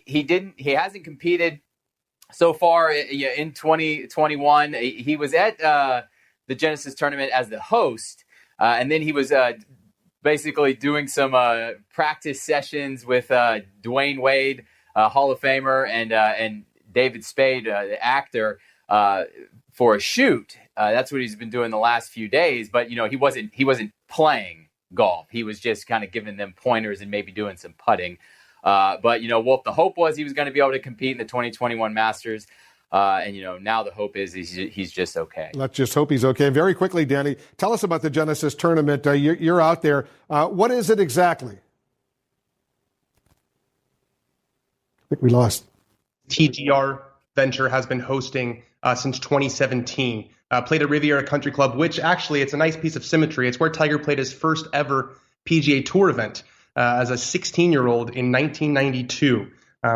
He hasn't competed so far in 2021. He was at the Genesis tournament as the host, and then he was basically doing some practice sessions with Dwayne Wade, Hall of Famer, and David Spade, the actor, for a shoot. That's what he's been doing the last few days. But he wasn't playing golf. He was just kind of giving them pointers and maybe doing some putting. But Wolf, the hope was he was going to be able to compete in the 2021 Masters. And now the hope is he's just okay. Let's just hope he's okay. Very quickly, Danny, tell us about the Genesis tournament. You're out there. What is it exactly? I think we lost. TGR venture has been hosting since 2017. Played at Riviera Country Club, which actually it's a nice piece of symmetry. It's where Tiger played his first ever PGA Tour event as a 16-year-old in 1992.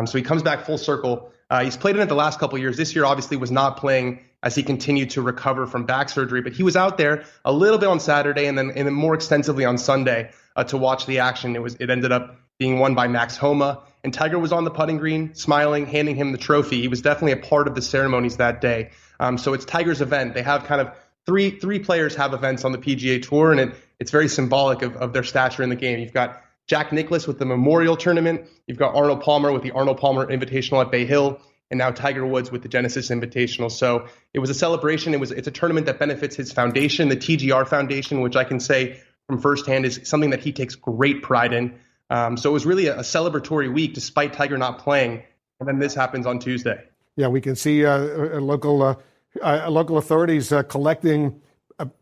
So he comes back full circle. He's played in it the last couple of years. This year, obviously, was not playing as he continued to recover from back surgery. But he was out there a little bit on Saturday and then more extensively on Sunday to watch the action. It ended up being won by Max Homa. And Tiger was on the putting green, smiling, handing him the trophy. He was definitely a part of the ceremonies that day. So it's Tiger's event. They have kind of three players have events on the PGA Tour, and it's very symbolic of their stature in the game. You've got Jack Nicklaus with the Memorial Tournament. You've got Arnold Palmer with the Arnold Palmer Invitational at Bay Hill, and now Tiger Woods with the Genesis Invitational. So it was a celebration. It's a tournament that benefits his foundation, the TGR Foundation, which I can say from firsthand is something that he takes great pride in. So it was really a celebratory week, despite Tiger not playing. And then this happens on Tuesday. Yeah, we can see local authorities collecting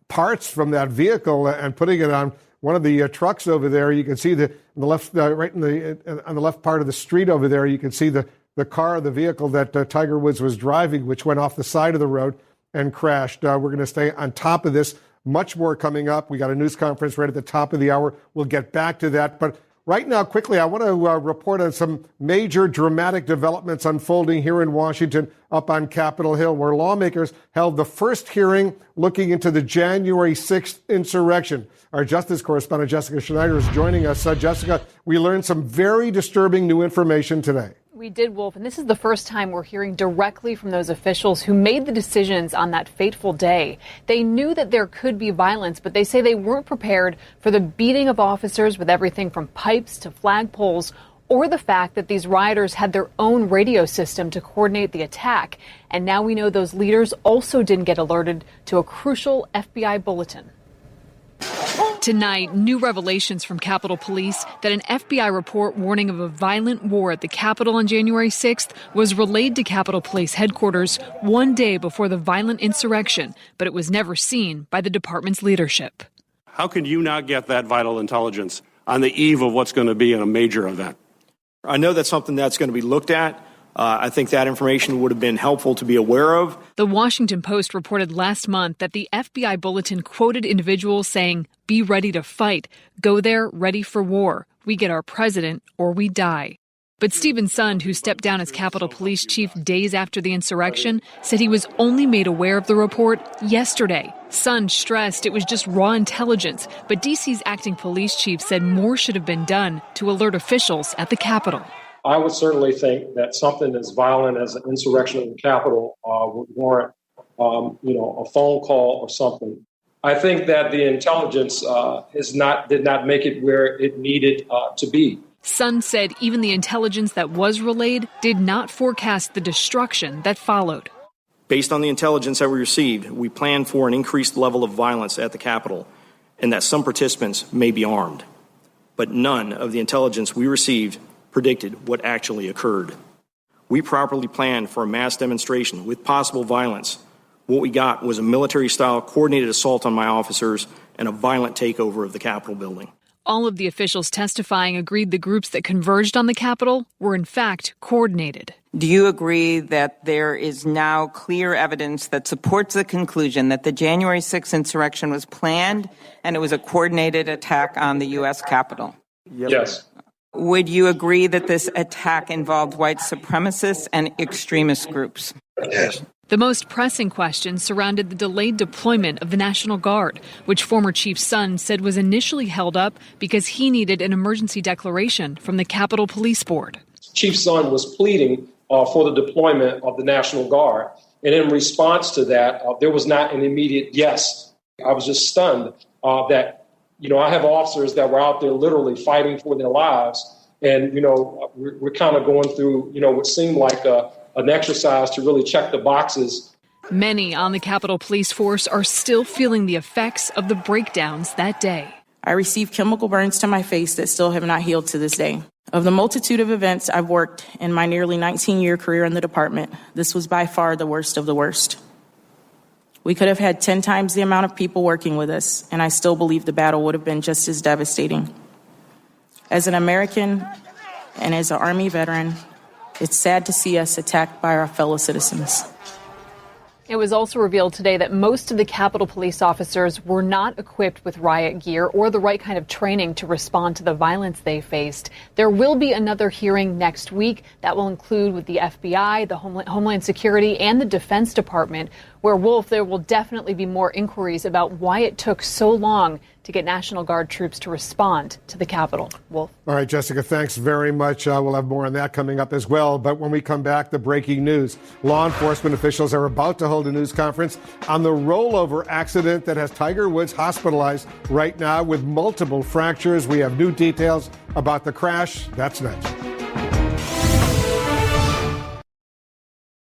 parts from that vehicle and putting it on one of the trucks over there. You can see on the left part of the street over there. You can see the car, the vehicle that Tiger Woods was driving, which went off the side of the road and crashed. We're going to stay on top of this. Much more coming up. We got a news conference right at the top of the hour. We'll get back to that. But right now, quickly, I want to report on some major dramatic developments unfolding here in Washington up on Capitol Hill, where lawmakers held the first hearing looking into the January 6th insurrection. Our justice correspondent, Jessica Schneider, is joining us. Jessica, we learned some very disturbing new information today. We did, Wolf, and this is the first time we're hearing directly from those officials who made the decisions on that fateful day. They knew that there could be violence, but they say they weren't prepared for the beating of officers with everything from pipes to flagpoles, or the fact that these rioters had their own radio system to coordinate the attack. And now we know those leaders also didn't get alerted to a crucial FBI bulletin. Tonight, new revelations from Capitol Police that an FBI report warning of a violent war at the Capitol on January 6th was relayed to Capitol Police headquarters one day before the violent insurrection, but it was never seen by the department's leadership. How could you not get that vital intelligence on the eve of what's going to be a major event? I know that's something that's going to be looked at. I think that information would have been helpful to be aware of. The Washington Post reported last month that the FBI bulletin quoted individuals saying, "Be ready to fight. Go there ready for war. We get our president or we die." But Stephen Sund, who stepped down as Capitol Police Chief days after the insurrection, said he was only made aware of the report yesterday. Sund stressed it was just raw intelligence, but D.C.'s acting police chief said more should have been done to alert officials at the Capitol. I would certainly think that something as violent as an insurrection in the Capitol would warrant, a phone call or something. I think that the intelligence did not make it where it needed to be. Sund said even the intelligence that was relayed did not forecast the destruction that followed. Based on the intelligence that we received, we plan for an increased level of violence at the Capitol and that some participants may be armed. But none of the intelligence we received predicted what actually occurred. We properly planned for a mass demonstration with possible violence. What we got was a military-style coordinated assault on my officers and a violent takeover of the Capitol building. All of the officials testifying agreed the groups that converged on the Capitol were in fact coordinated. Do you agree that there is now clear evidence that supports the conclusion that the January 6th insurrection was planned and it was a coordinated attack on the U.S. Capitol? Yep. Yes. Would you agree that this attack involved white supremacists and extremist groups? Yes. The most pressing question surrounded the delayed deployment of the National Guard, which former Chief Sund said was initially held up because he needed an emergency declaration from the Capitol Police Board. chief's son was pleading for the deployment of the National Guard. And in response to that, there was not an immediate yes. I was just stunned that, I have officers that were out there literally fighting for their lives. And, we're kind of going through, what seemed like an exercise to really check the boxes. Many on the Capitol Police Force are still feeling the effects of the breakdowns that day. I received chemical burns to my face that still have not healed to this day. Of the multitude of events I've worked in my nearly 19-year career in the department, this was by far the worst of the worst. We could have had 10 times the amount of people working with us, and I still believe the battle would have been just as devastating. As an American and as an Army veteran, it's sad to see us attacked by our fellow citizens. It was also revealed today that most of the Capitol Police officers were not equipped with riot gear or the right kind of training to respond to the violence they faced. There will be another hearing next week that will include with the FBI, the Homeland Security, and the Defense Department, where, Wolf, there will definitely be more inquiries about why it took so long to get National Guard troops to respond to the Capitol. Wolf. All right, Jessica, thanks very much. We'll have more on that coming up as well. But when we come back, the breaking news. Law enforcement officials are about to hold a news conference on the rollover accident that has Tiger Woods hospitalized right now with multiple fractures. We have new details about the crash. That's next.